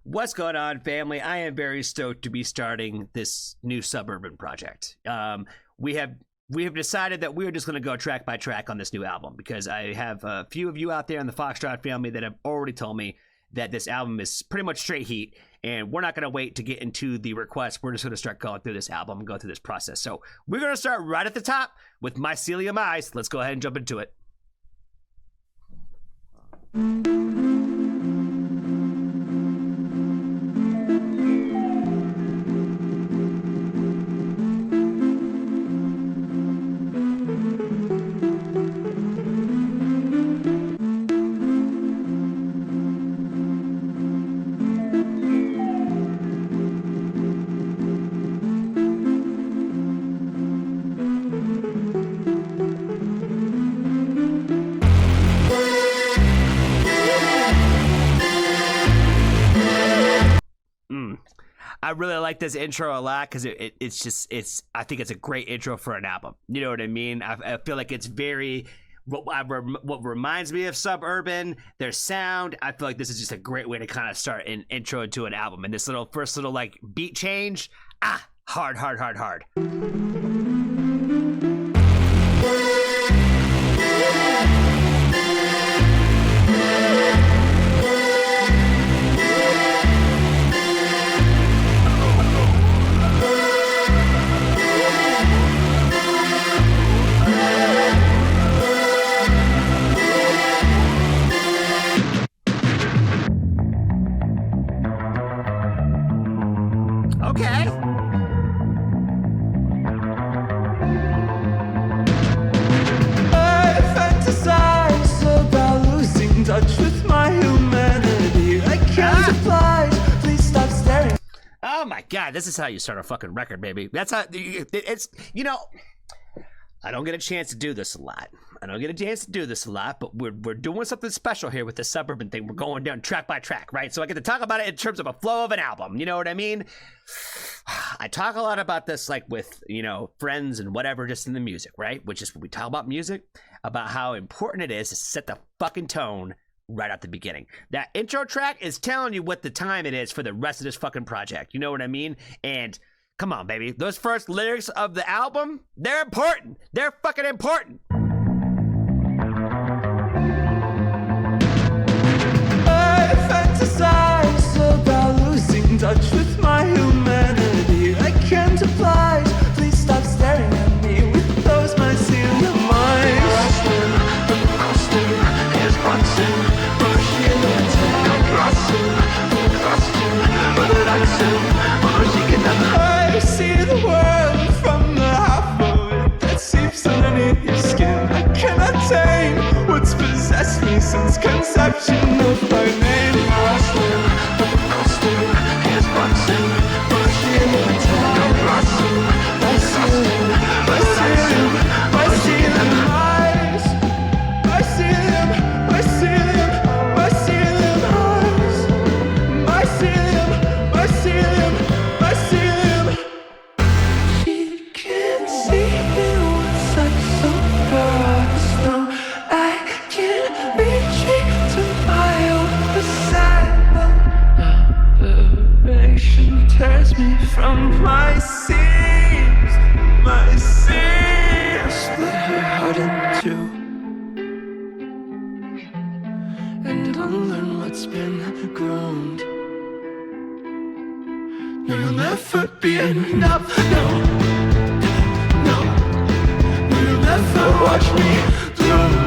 What's going on, family? I am very stoked to be starting this new Suburban project. We have decided that we're just going to go track by track on this new album because I have a few of you out there in the Foxtrot family that have already told me that this album is pretty much straight heat, and we're not going to wait to get into the requests. We're just going to start going through this album and go through this process. So we're going to start right at the top with Mycelium Eyes. Let's go ahead and jump into it. I really like this intro a lot because I think it's a great intro for an album. You know what I mean? I feel like it's very, what reminds me of Suburban, their sound. I feel like this is just a great way to kind of start an intro to an album. And this first little like beat change, hard. Okay. I fantasize about losing touch with my humanity. I can't oblige. Please stop staring. Oh my God, this is how you start a fucking record, baby. That's how it's, you know, I don't get a chance to do this a lot. But we're doing something special here with the Suburban thing. We're going down track by track, right? So I get to talk about it in terms of a flow of an album. You know what I mean? I talk a lot about this, like with, you know, friends and whatever, just in the music, right? Which is when we talk about music, about how important it is to set the fucking tone right at the beginning. That intro track is telling you what the time it is for the rest of this fucking project. You know what I mean? And come on, baby. Those first lyrics of the album, they're important. They're fucking important. I fantasize about losing touch with my humanity. I can't oblige. Please stop staring at me with those mycelium eyes. I see the world from the half of it that seeps underneath your skin. I cannot tame what's possessed me since conception of my name. Tears me from my seams, split her heart in two, and unlearn what's been groomed. No, you'll never be enough, no, you'll never watch me bloom.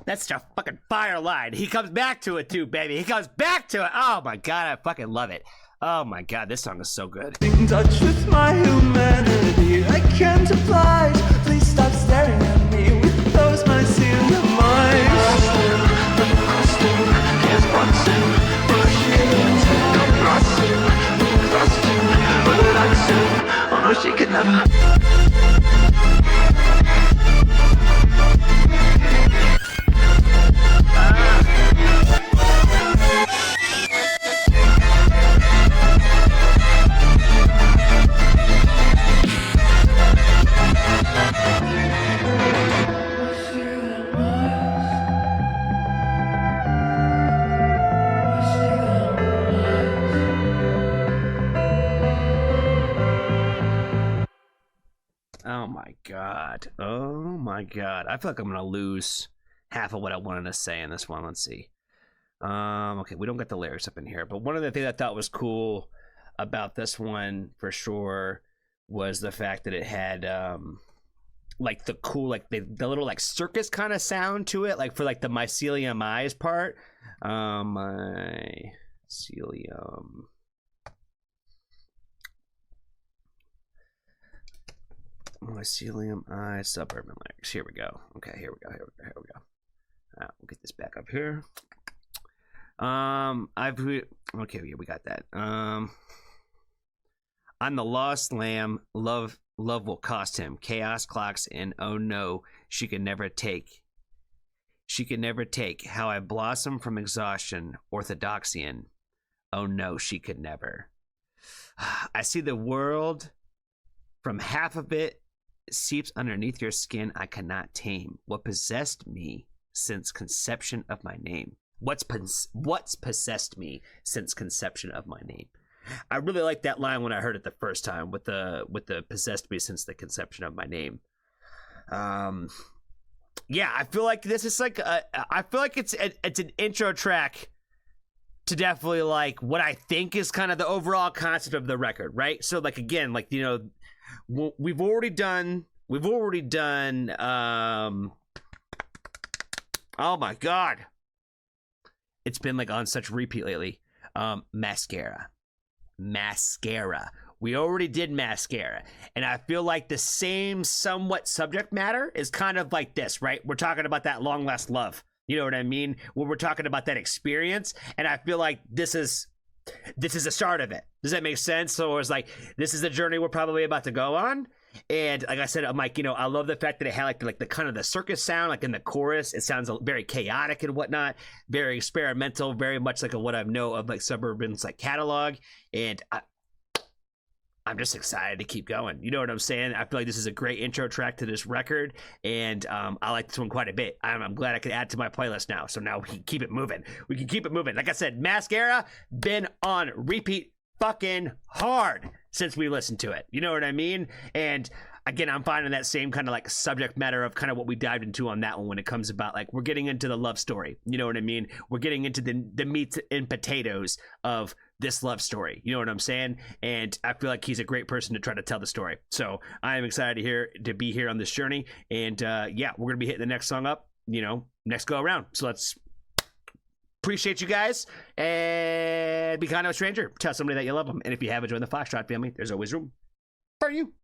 That's a fucking fire line. He comes back to it too, baby. He comes back to it. Oh my God, I fucking love it. Oh my God, this song is so good. In touch with my humanity, I can't Oh my god. Oh my god. I feel like I'm gonna lose half of what I wanted to say in this one. Let's see. Okay, we don't get the lyrics up in here, but one of the things I thought was cool about this one for sure was the fact that it had like the cool, like the little like circus kind of sound to it, like for like the mycelium eyes part. Mycelium. Mycelium eyes suburban lyrics. Here we go. Okay, here we go. We'll get this back up here. Okay, yeah, we got that. I'm the lost lamb. Love will cost him. Chaos clocks and oh no, she can never take. She can never take how I blossom from exhaustion. Orthodoxian. Oh no, she could never. I see the world from half of it seeps underneath your skin. I cannot tame what possessed me since conception of my name. What's possessed me since conception of my name? I really liked that line when I heard it the first time with the possessed me since the conception of my name. Yeah, I feel like this is like I feel like it's an intro track to definitely like what I think is kind of the overall concept of the record, right? So like again, like you know, we've already done oh my god, it's been like on such repeat lately. Mascara. We already did Mascara, and I feel like the same somewhat subject matter is kind of like this, right? We're talking about that long last love, you know what I mean, when we're talking about that experience, and I feel like this is the start of it. Does that make sense? So it's like this is the journey we're probably about to go on. And like I said, I'm like, you know, I love the fact that it had like the kind of the circus sound, like in the chorus, it sounds very chaotic and whatnot, very experimental, very much like what I know of like Suburban's like catalog. And I'm just excited to keep going. You know what I'm saying? I feel like this is a great intro track to this record, and I like this one quite a bit. I'm glad I could add to my playlist now. So now we can keep it moving. Like I said, Mascara been on repeat fucking hard since we listened to it. You know what I mean? And again, I'm finding that same kind of like subject matter of kind of what we dived into on that one when it comes about like we're getting into the love story. You know what I mean? We're getting into the meat and potatoes of this love story. You know what I'm saying? And I feel like he's a great person to try to tell the story. So I am excited to be here on this journey. And yeah, we're gonna be hitting the next song up, you know, next go around. So let's appreciate you guys and be kind of a stranger. Tell somebody that you love them. And if you haven't joined the Foxtrot family, there's always room for you.